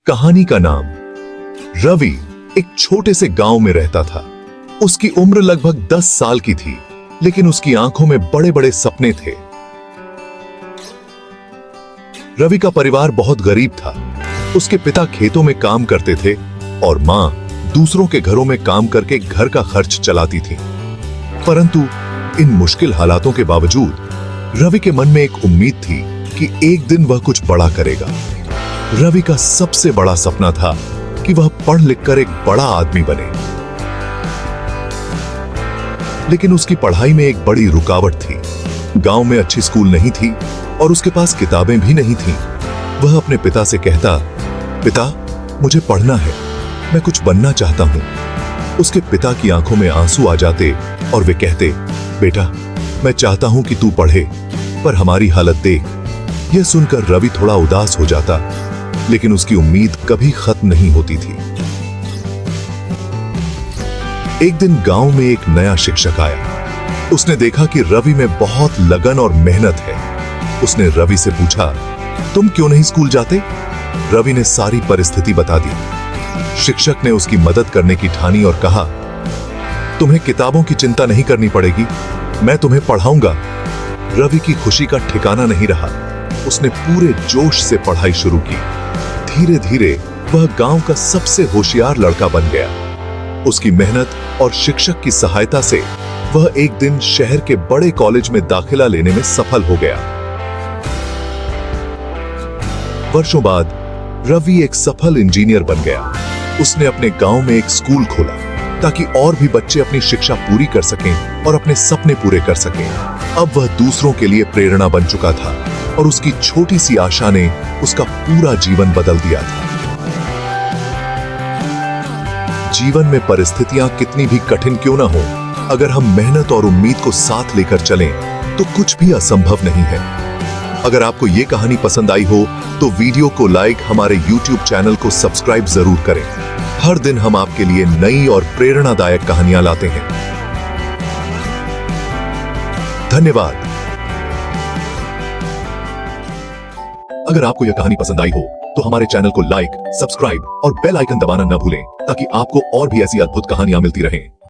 कहानी का नाम रवि एक छोटे से गांव में रहता था। उसकी उम्र लगभग 10 साल की थी, लेकिन उसकी आंखों में बड़े बड़े सपने थे। रवि का परिवार बहुत गरीब था। उसके पिता खेतों में काम करते थे और मां दूसरों के घरों में काम करके घर का खर्च चलाती थी। परंतु इन मुश्किल हालातों के बावजूद रवि के मन में एक उम्मीद थी कि एक दिन वह कुछ बड़ा करेगा। रवि का सबसे बड़ा सपना था कि वह पढ़ लिखकर एक बड़ा आदमी बने। लेकिन उसकी पढ़ाई में एक बड़ी रुकावट थी। गांव में अच्छी स्कूल नहीं थी और उसके पास किताबें भी नहीं थीं। वह अपने पिता से कहता, पिता, मुझे पढ़ना है, मैं कुछ बनना चाहता हूं। उसके पिता की आंखों में आंसू आ जाते और वे कहते, बेटा, मैं चाहता हूं कि तू पढ़े, पर हमारी हालत देख। यह सुनकर रवि थोड़ा उदास हो जाता, लेकिन उसकी उम्मीद कभी खत्म नहीं होती थी। एक दिन गांव में एक नया शिक्षक आया। उसने देखा कि रवि में बहुत लगन और मेहनत है। उसने रवि से पूछा, तुम क्यों नहीं स्कूल जाते? रवि ने सारी परिस्थिति बता दी। शिक्षक ने उसकी मदद करने की ठानी और कहा, तुम्हें किताबों की चिंता नहीं करनी पड़ेगी, मैं तुम्हें पढ़ाऊंगा। रवि की खुशी का ठिकाना नहीं रहा। उसने पूरे जोश से पढ़ाई शुरू की। धीरे धीरे वह गांव का सबसे होशियार लड़का बन गया। उसकी मेहनत और शिक्षक की सहायता से वह एक दिन शहर के बड़े कॉलेज में दाखिला लेने में सफल हो गया। वर्षों बाद रवि एक सफल इंजीनियर बन गया। उसने अपने गांव में एक स्कूल खोला ताकि और भी बच्चे अपनी शिक्षा पूरी कर सकें और अपने सपने पूरे कर सकें। अब वह दूसरों के लिए प्रेरणा बन चुका था और उसकी छोटी सी आशा ने उसका पूरा जीवन बदल दिया था। जीवन में परिस्थितियां कितनी भी कठिन क्यों ना हो, अगर हम मेहनत और उम्मीद को साथ लेकर चलें तो कुछ भी असंभव नहीं है। अगर आपको ये कहानी पसंद आई हो तो वीडियो को लाइक, हमारे YouTube चैनल को सब्सक्राइब जरूर करें। हर दिन हम आपके लिए नई और प्रेरणादायक कहानियां लाते हैं। धन्यवाद। अगर आपको यह कहानी पसंद आई हो तो हमारे चैनल को लाइक, सब्सक्राइब और बेल आइकन दबाना न भूलें ताकि आपको और भी ऐसी अद्भुत कहानियां मिलती रहें।